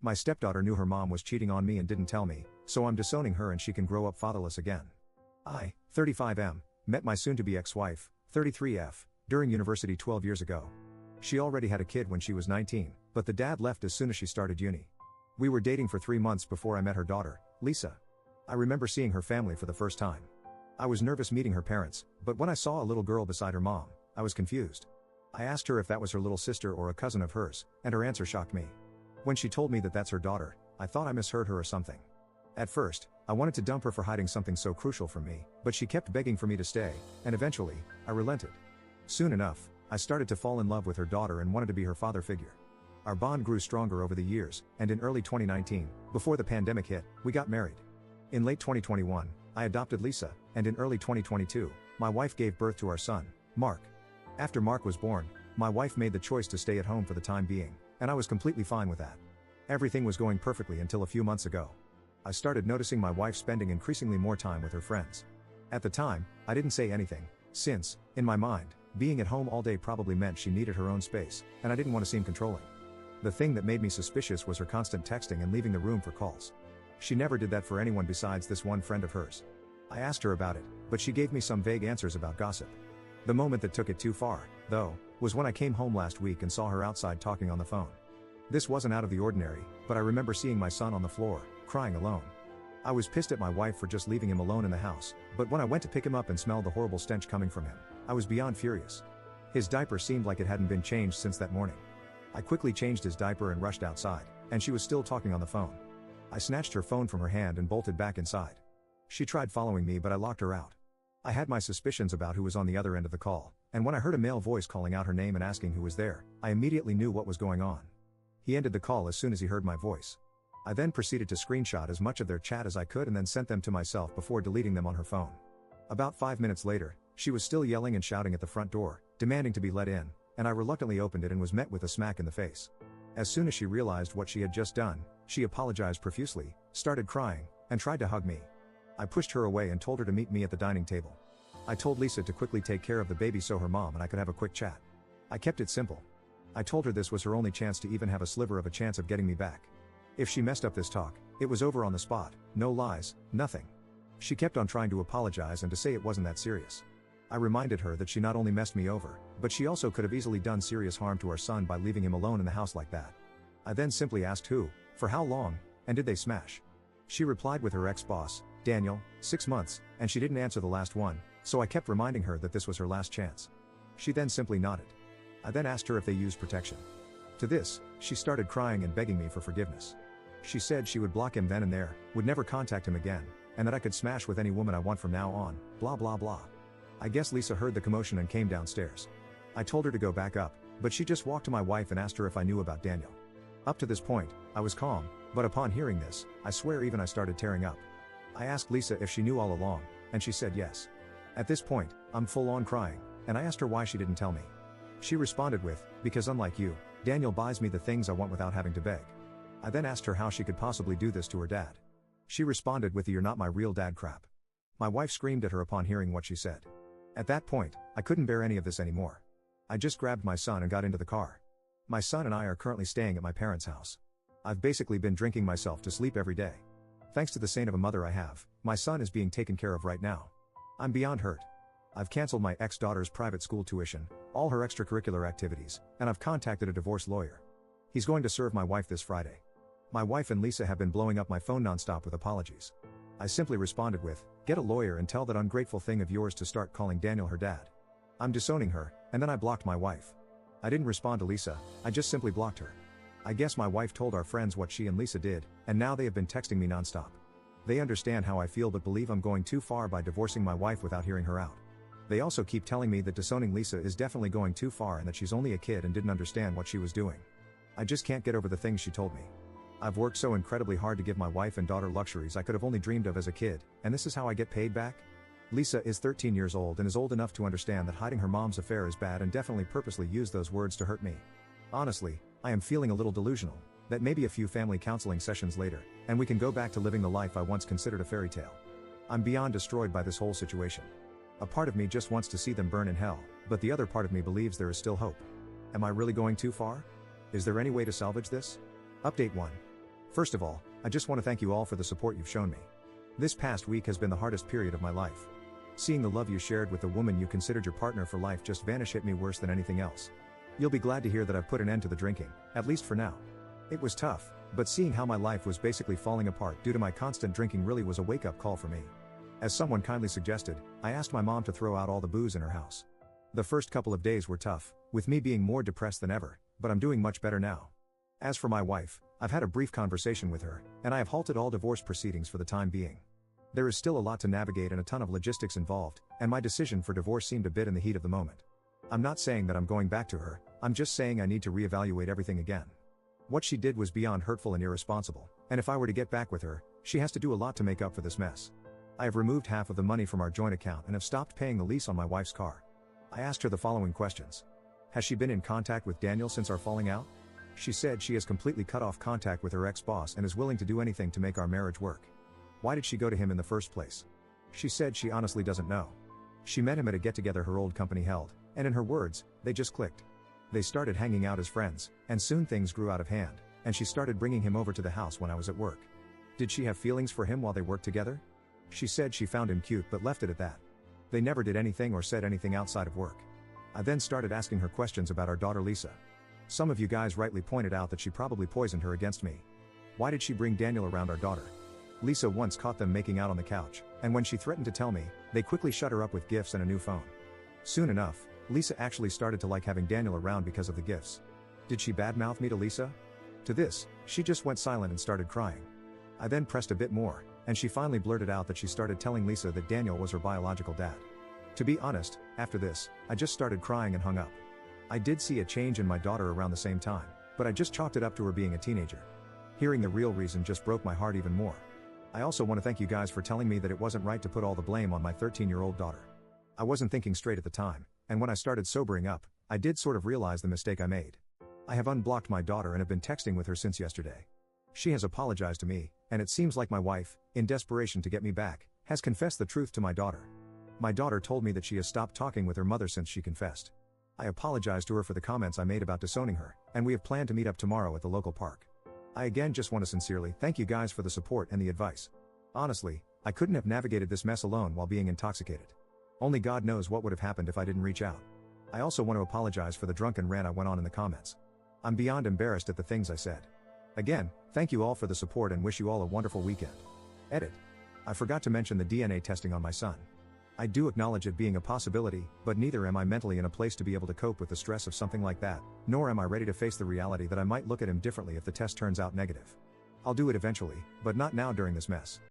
My stepdaughter knew her mom was cheating on me and didn't tell me, so I'm disowning her and she can grow up fatherless again. I, 35M, met my soon-to-be ex-wife, 33F, during university 12 years ago. She already had a kid when she was 19, but the dad left as soon as she started uni. We were dating for 3 months before I met her daughter, Lisa. I remember seeing her family for the first time. I was nervous meeting her parents, but when I saw a little girl beside her mom, I was confused. I asked her if that was her little sister or a cousin of hers, and her answer shocked me. When she told me that that's her daughter, I thought I misheard her or something. At first, I wanted to dump her for hiding something so crucial from me, but she kept begging for me to stay, and eventually, I relented. Soon enough, I started to fall in love with her daughter and wanted to be her father figure. Our bond grew stronger over the years, and in early 2019, before the pandemic hit, we got married. In late 2021, I adopted Lisa, and in early 2022, my wife gave birth to our son, Mark. After Mark was born, my wife made the choice to stay at home for the time being, and I was completely fine with that. Everything was going perfectly until a few months ago. I started noticing my wife spending increasingly more time with her friends. At the time, I didn't say anything, since, in my mind, being at home all day probably meant she needed her own space, and I didn't want to seem controlling. The thing that made me suspicious was her constant texting and leaving the room for calls. She never did that for anyone besides this one friend of hers. I asked her about it, but she gave me some vague answers about gossip. The moment that took it too far, though, was when I came home last week and saw her outside talking on the phone. This wasn't out of the ordinary, but I remember seeing my son on the floor, crying alone. I was pissed at my wife for just leaving him alone in the house, but when I went to pick him up and smelled the horrible stench coming from him, I was beyond furious. His diaper seemed like it hadn't been changed since that morning. I quickly changed his diaper and rushed outside, and she was still talking on the phone. I snatched her phone from her hand and bolted back inside. She tried following me, but I locked her out. I had my suspicions about who was on the other end of the call, and when I heard a male voice calling out her name and asking who was there, I immediately knew what was going on. He ended the call as soon as he heard my voice. I then proceeded to screenshot as much of their chat as I could and then sent them to myself before deleting them on her phone. About 5 minutes later, she was still yelling and shouting at the front door, demanding to be let in, and I reluctantly opened it and was met with a smack in the face. As soon as she realized what she had just done, she apologized profusely, started crying, and tried to hug me. I pushed her away and told her to meet me at the dining table. I told Lisa to quickly take care of the baby so her mom and I could have a quick chat. I kept it simple. I told her this was her only chance to even have a sliver of a chance of getting me back. If she messed up this talk, it was over on the spot, no lies, nothing. She kept on trying to apologize and to say it wasn't that serious. I reminded her that she not only messed me over, but she also could have easily done serious harm to our son by leaving him alone in the house like that. I then simply asked who, for how long, and did they smash. She replied with her ex-boss, Daniel, 6 months, and she didn't answer the last one, so I kept reminding her that this was her last chance. She then simply nodded. I then asked her if they used protection. To this, she started crying and begging me for forgiveness. She said she would block him then and there, would never contact him again, and that I could smash with any woman I want from now on, blah blah blah. I guess Lisa heard the commotion and came downstairs. I told her to go back up, but she just walked to my wife and asked her if I knew about Daniel. Up to this point, I was calm, but upon hearing this, I swear even I started tearing up. I asked Lisa if she knew all along, and she said yes. At this point, I'm full on crying, and I asked her why she didn't tell me. She responded with, because unlike you, Daniel buys me the things I want without having to beg. I then asked her how she could possibly do this to her dad. She responded with the "you're not my real dad" crap. My wife screamed at her upon hearing what she said. At that point, I couldn't bear any of this anymore. I just grabbed my son and got into the car. My son and I are currently staying at my parents' house. I've basically been drinking myself to sleep every day. Thanks to the saint of a mother I have, my son is being taken care of right now. I'm beyond hurt. I've canceled my ex-daughter's private school tuition, all her extracurricular activities, and I've contacted a divorce lawyer. He's going to serve my wife this Friday. My wife and Lisa have been blowing up my phone nonstop with apologies. I simply responded with, "Get a lawyer and tell that ungrateful thing of yours to start calling Daniel her dad." I'm disowning her, and then I blocked my wife. I didn't respond to Lisa, I just simply blocked her. I guess my wife told our friends what she and Lisa did, and now they have been texting me nonstop. They understand how I feel but believe I'm going too far by divorcing my wife without hearing her out. They also keep telling me that disowning Lisa is definitely going too far and that she's only a kid and didn't understand what she was doing. I just can't get over the things she told me. I've worked so incredibly hard to give my wife and daughter luxuries I could have only dreamed of as a kid, and this is how I get paid back? Lisa is 13 years old and is old enough to understand that hiding her mom's affair is bad and definitely purposely used those words to hurt me. Honestly, I am feeling a little delusional, that maybe a few family counseling sessions later, and we can go back to living the life I once considered a fairy tale. I'm beyond destroyed by this whole situation. A part of me just wants to see them burn in hell, but the other part of me believes there is still hope. Am I really going too far? Is there any way to salvage this? Update 1. First of all, I just want to thank you all for the support you've shown me. This past week has been the hardest period of my life. Seeing the love you shared with the woman you considered your partner for life just vanish hit me worse than anything else. You'll be glad to hear that I've put an end to the drinking, at least for now. It was tough, but seeing how my life was basically falling apart due to my constant drinking really was a wake-up call for me. As someone kindly suggested, I asked my mom to throw out all the booze in her house. The first couple of days were tough, with me being more depressed than ever, but I'm doing much better now. As for my wife, I've had a brief conversation with her, and I have halted all divorce proceedings for the time being. There is still a lot to navigate and a ton of logistics involved, and my decision for divorce seemed a bit in the heat of the moment. I'm not saying that I'm going back to her, I'm just saying I need to reevaluate everything again. What she did was beyond hurtful and irresponsible, and if I were to get back with her, she has to do a lot to make up for this mess. I have removed half of the money from our joint account and have stopped paying the lease on my wife's car. I asked her the following questions. Has she been in contact with Daniel since our falling out? She said she has completely cut off contact with her ex-boss and is willing to do anything to make our marriage work. Why did she go to him in the first place? She said she honestly doesn't know. She met him at a get-together her old company held, and in her words, they just clicked. They started hanging out as friends, and soon things grew out of hand, and she started bringing him over to the house when I was at work. Did she have feelings for him while they worked together? She said she found him cute but left it at that. They never did anything or said anything outside of work. I then started asking her questions about our daughter Lisa. Some of you guys rightly pointed out that she probably poisoned her against me. Why did she bring Daniel around our daughter? Lisa once caught them making out on the couch, and when she threatened to tell me, they quickly shut her up with gifts and a new phone. Soon enough, Lisa actually started to like having Daniel around because of the gifts. Did she badmouth me to Lisa? To this, she just went silent and started crying. I then pressed a bit more, and she finally blurted out that she started telling Lisa that Daniel was her biological dad. To be honest, after this, I just started crying and hung up. I did see a change in my daughter around the same time, but I just chalked it up to her being a teenager. Hearing the real reason just broke my heart even more. I also want to thank you guys for telling me that it wasn't right to put all the blame on my 13-year-old daughter. I wasn't thinking straight at the time, and when I started sobering up, I did sort of realize the mistake I made. I have unblocked my daughter and have been texting with her since yesterday. She has apologized to me, and it seems like my wife, in desperation to get me back, has confessed the truth to my daughter. My daughter told me that she has stopped talking with her mother since she confessed. I apologized to her for the comments I made about disowning her, and we have planned to meet up tomorrow at the local park. I again just want to sincerely thank you guys for the support and the advice. Honestly, I couldn't have navigated this mess alone while being intoxicated. Only God knows what would have happened if I didn't reach out. I also want to apologize for the drunken rant I went on in the comments. I'm beyond embarrassed at the things I said. Again, thank you all for the support and wish you all a wonderful weekend. Edit. I forgot to mention the DNA testing on my son. I do acknowledge it being a possibility, but neither am I mentally in a place to be able to cope with the stress of something like that, nor am I ready to face the reality that I might look at him differently if the test turns out negative. I'll do it eventually, but not now during this mess.